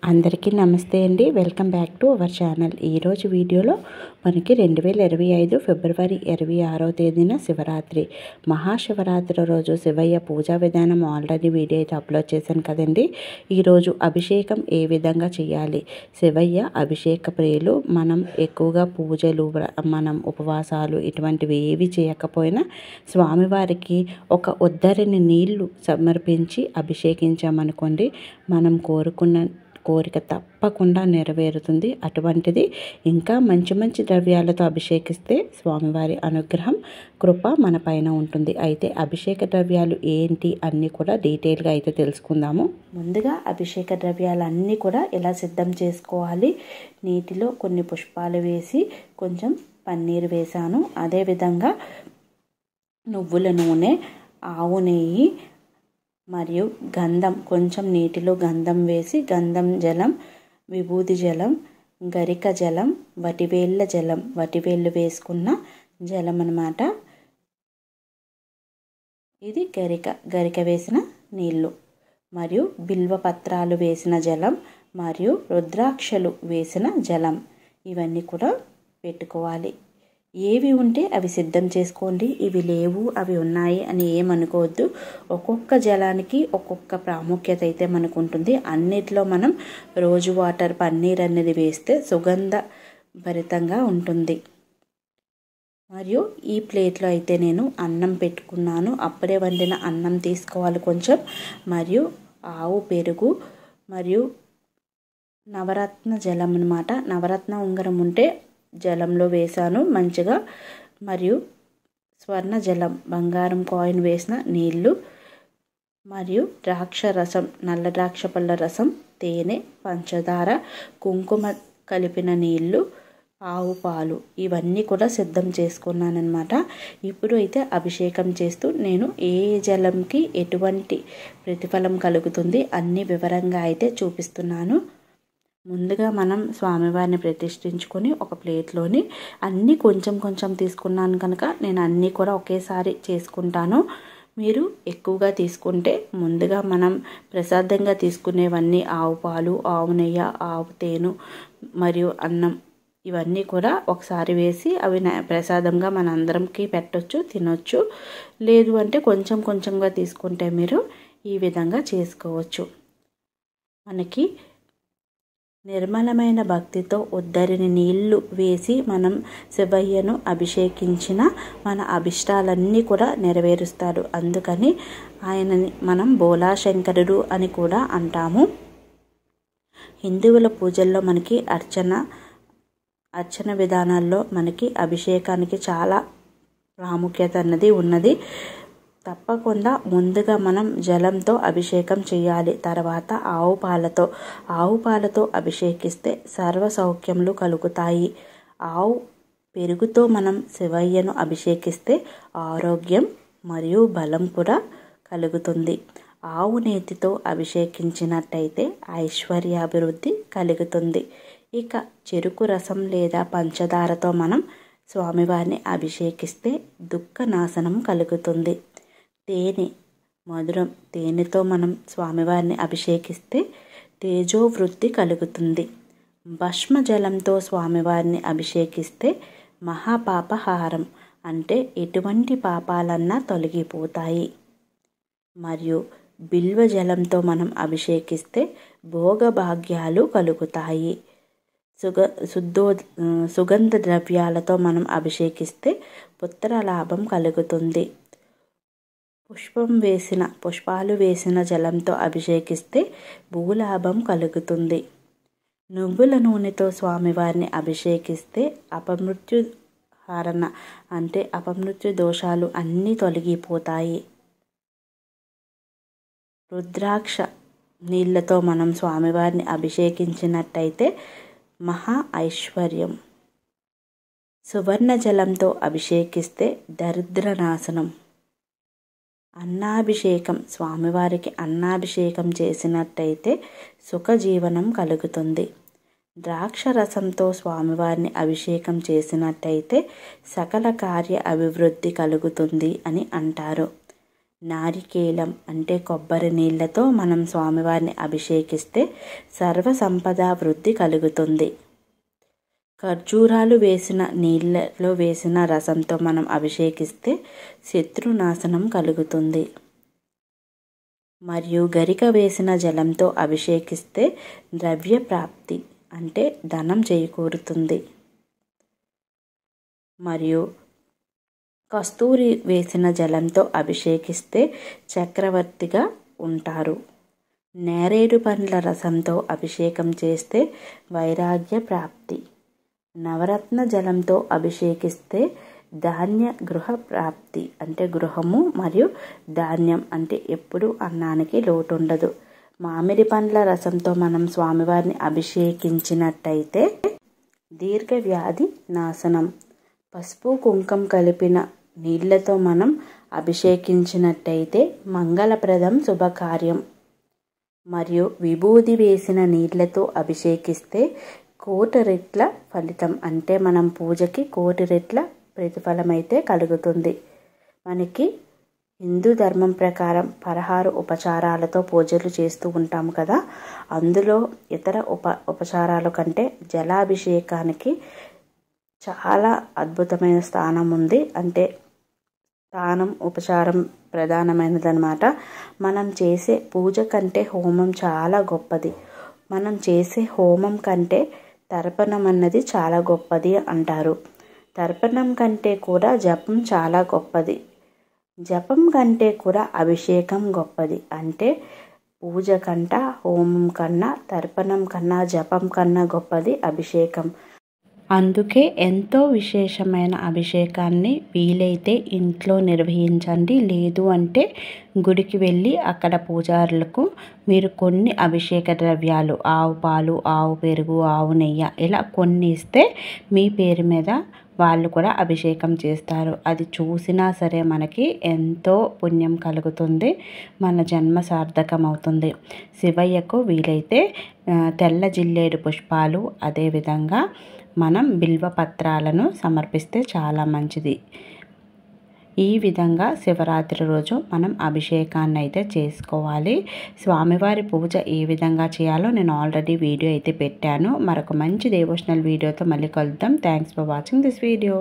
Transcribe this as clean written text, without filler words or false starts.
అందరికీ నమస్తే అండి. Welcome back to our channel. ఈరోజు వీడియోలో మనకి 2025 ఫిబ్రవరి 26వ తేదీన శివరాత్రి, మహాశివరాత్రి రోజు శివయ్య పూజా విధానం ఆల్రెడీ వీడియో అయితే అప్లోడ్ చేశాను కదండి. ఈరోజు అభిషేకం ఏ విధంగా చేయాలి, శివయ్య అభిషేక ప్రియులు. మనం ఎక్కువగా పూజలు, మనం ఉపవాసాలు ఇటువంటివి ఏవి చేయకపోయినా స్వామివారికి ఒక ఉద్దరిని నీళ్లు సమర్పించి అభిషేకించామనుకోండి, మనం కోరుకున్న కోరిక తప్పకుండా నెరవేరుతుంది. అటువంటిది ఇంకా మంచి మంచి ద్రవ్యాలతో అభిషేకిస్తే స్వామివారి అనుగ్రహం, కృప మన పైన ఉంటుంది. అయితే అభిషేక ద్రవ్యాలు ఏంటి అన్నీ కూడా డీటెయిల్గా అయితే తెలుసుకుందాము. ముందుగా అభిషేక ద్రవ్యాలన్నీ కూడా ఎలా సిద్ధం చేసుకోవాలి. నీటిలో కొన్ని పుష్పాలు వేసి కొంచెం పన్నీరు వేసాను. అదేవిధంగా నువ్వుల నూనె, ఆవు నెయ్యి మరియు గంధం, కొంచెం నీటిలో గంధం వేసి గంధం జలం, విభూది జలం, గరిక జలం, వటివేళ్ళ జలం, వటివేళ్ళు వేసుకున్న జలం అన్నమాట. ఇది గరిక వేసిన నీళ్ళు, మరియు బిల్వపత్రాలు వేసిన జలం, మరియు రుద్రాక్షలు వేసిన జలం. ఇవన్నీ కూడా పెట్టుకోవాలి. ఏవి ఉంటే అవి సిద్ధం చేసుకోండి. ఇవి లేవు, అవి ఉన్నాయి అని ఏమనుకోవద్దు. ఒక్కొక్క జలానికి ఒక్కొక్క ప్రాముఖ్యత అయితే మనకు ఉంటుంది. అన్నిట్లో మనం రోజు వాటర్, పన్నీర్ అనేది వేస్తే సుగంధ భరితంగా ఉంటుంది. మరియు ఈ ప్లేట్లో అయితే నేను అన్నం పెట్టుకున్నాను. అప్పుడే వండిన అన్నం తీసుకోవాలి కొంచెం, మరియు ఆవు పెరుగు, మరియు నవరత్న జలం అన్నమాట. నవరత్న ఉంగరం ఉంటే జలంలో వేసాను మంచిగా. మరియు స్వర్ణ జలం, బంగారం కాయిన్ వేసిన నీళ్ళు, మరియు ద్రాక్ష రసం, నల్ల ద్రాక్ష పళ్ళ రసం, తేనె, పంచదార, కుంకుమ కలిపిన నీళ్ళు, ఆవు పాలు, ఇవన్నీ కూడా సిద్ధం చేసుకున్నానమాట. ఇప్పుడు అయితే అభిషేకం చేస్తూ నేను ఏ జలంకి ఎటువంటి ప్రతిఫలం కలుగుతుంది అన్ని వివరంగా అయితే చూపిస్తున్నాను. ముందుగా మనం స్వామివారిని ప్రతిష్ఠించుకొని ఒక ప్లేట్లోని అన్నీ కొంచెం కొంచెం తీసుకున్నాను కనుక నేను అన్నీ కూడా ఒకేసారి చేసుకుంటాను. మీరు ఎక్కువగా తీసుకుంటే ముందుగా మనం ప్రసాదంగా తీసుకునేవన్నీ ఆవు పాలు, ఆవు నెయ్యి, ఆవు తేను మరియు అన్నం, ఇవన్నీ కూడా ఒకసారి వేసి అవి ప్రసాదంగా మన అందరంకి పెట్టొచ్చు, తినొచ్చు. లేదు అంటే కొంచెం కొంచెంగా తీసుకుంటే మీరు ఈ విధంగా చేసుకోవచ్చు. మనకి నిర్మలమైన భక్తితో ఉద్దరిని నీళ్లు వేసి మనం శివయ్యను అభిషేకించిన మన అభిష్టాలన్నీ కూడా నెరవేరుస్తాడు. అందుకని ఆయనని మనం బోలాశంకరుడు అని కూడా అంటాము. హిందువుల పూజల్లో మనకి అర్చన విధానాల్లో మనకి అభిషేకానికి చాలా ప్రాముఖ్యత అన్నది ఉన్నది. తప్పకుండా ముందుగా మనం జలంతో అభిషేకం చేయాలి. తర్వాత ఆవు పాలతో అభిషేకిస్తే సర్వ సౌఖ్యములు కలుగుతాయి. ఆవు పెరుగుతో మనం శివయ్యను అభిషేకిస్తే ఆరోగ్యం మరియు బలం కూడా కలుగుతుంది. ఆవు నేతితో అభిషేకించినట్టయితే ఐశ్వర్యాభివృద్ధి కలుగుతుంది. ఇక చెరుకు రసం లేదా పంచదారతో మనం స్వామివారిని అభిషేకిస్తే దుఃఖ నాశనం కలుగుతుంది. మధురం తేనెతో మనం స్వామివారిని అభిషేకిస్తే తేజోవృద్ధి కలుగుతుంది. భస్మ జలంతో స్వామివారిని అభిషేకిస్తే మహాపాపహారం, అంటే ఎటువంటి పాపాలన్నా తొలగిపోతాయి. మరియు బిల్వ జలంతో మనం అభిషేకిస్తే భోగభాగ్యాలు కలుగుతాయి. సుగంధ ద్రవ్యాలతో మనం అభిషేకిస్తే పుత్ర లాభం కలుగుతుంది. పుష్పాలు వేసిన జలంతో అభిషేకిస్తే భూలాభం కలుగుతుంది. నువ్వుల నూనెతో స్వామివారిని అభిషేకిస్తే అపమృత్యు హరణ, అంటే అపమృత్యు దోషాలు అన్నీ తొలగిపోతాయి. రుద్రాక్ష నీళ్లతో మనం స్వామివారిని అభిషేకించినట్టయితే మహా ఐశ్వర్యం. సువర్ణ జలంతో అభిషేకిస్తే దరిద్ర నాశనం. అన్నాభిషేకం, స్వామివారికి అన్నాభిషేకం చేసినట్టయితే సుఖజీవనం కలుగుతుంది. ద్రాక్ష రసంతో స్వామివారిని అభిషేకం చేసినట్టయితే సకల కార్య అభివృద్ధి కలుగుతుంది అని అంటారు. నారికేలం అంటే కొబ్బరి నీళ్ళతో మనం స్వామివారిని అభిషేకిస్తే సర్వ సంపద వృద్ధి కలుగుతుంది. ఖర్జూరాలు వేసిన నీళ్ళలో వేసిన రసంతో మనం అభిషేకిస్తే శత్రునాశనం కలుగుతుంది. మరియు గరిక వేసిన జలంతో అభిషేకిస్తే ద్రవ్య ప్రాప్తి అంటే ధనం చేకూరుతుంది. మరియు కస్తూరి వేసిన జలంతో అభిషేకిస్తే చక్రవర్తిగా ఉంటారు. నేరేడు పండ్ల రసంతో అభిషేకం చేస్తే వైరాగ్య ప్రాప్తి. నవరత్న జలంతో అభిషేకిస్తే ధాన్య గృహ ప్రాప్తి అంటే గృహము మరియు ధాన్యం అంటే ఎప్పుడు అన్నానికి లోటు ఉండదు. మామిడి పండ్ల రసంతో మనం స్వామివారిని అభిషేకించినట్టయితే దీర్ఘ వ్యాధి నాశనం. పసుపు కుంకం కలిపిన నీళ్లతో మనం అభిషేకించినట్టయితే మంగళప్రదం శుభకార్యం. మరియు విభూది వేసిన నీళ్లతో అభిషేకిస్తే 1,000,000 రెట్ల ఫలితం అంటే మనం పూజకి 1,000,000 రెట్ల ప్రతిఫలం అయితే కలుగుతుంది. మనకి హిందూ ధర్మం ప్రకారం 16 ఉపచారాలతో పూజలు చేస్తూ ఉంటాం కదా, అందులో ఇతర ఉపచారాల కంటే జలాభిషేకానికి చాలా అద్భుతమైన స్థానం ఉంది. అంటే స్థానం ఉపచారం ప్రధానమైనదన్నమాట. మనం చేసే పూజ కంటే హోమం చాలా గొప్పది. మనం చేసే హోమం కంటే తర్పణం అన్నది చాలా గొప్పది అంటారు. తర్పణం కంటే కూడా జపం చాలా గొప్పది. జపం కంటే కూడా అభిషేకం గొప్పది. అంటే పూజ కన్నా హోమం కన్నా తర్పణం కన్నా జపం కన్నా గొప్పది అభిషేకం. అందుకే ఎంతో విశేషమైన అభిషేకాన్ని వీలైతే ఇంట్లో నిర్వహించండి. లేదు అంటే గుడికి వెళ్ళి అక్కడ పూజారులకు మీరు కొన్ని అభిషేక ద్రవ్యాలు, ఆవు పాలు, ఆవు పెరుగు, ఆవు నెయ్యి ఇలా కొన్ని ఇస్తే మీ పేరు మీద వాళ్ళు కూడా అభిషేకం చేస్తారు. అది చూసినా సరే మనకి ఎంతో పుణ్యం కలుగుతుంది, మన జన్మ సార్థకం అవుతుంది. శివయ్యకు వీలైతే తెల్ల జిల్లేడు పుష్పాలు, అదేవిధంగా మనం బిల్వపత్రాలను సమర్పిస్తే చాలా మంచిది. ఈ విధంగా శివరాత్రి రోజు మనం అభిషేకాన్ని అయితే చేసుకోవాలి. స్వామివారి పూజ ఏ విధంగా చేయాలో నేను ఆల్రెడీ వీడియో అయితే పెట్టాను. మరొక మంచి డివోషనల్ వీడియోతో మళ్ళీ కలుద్దాం. Thanks for watching this video.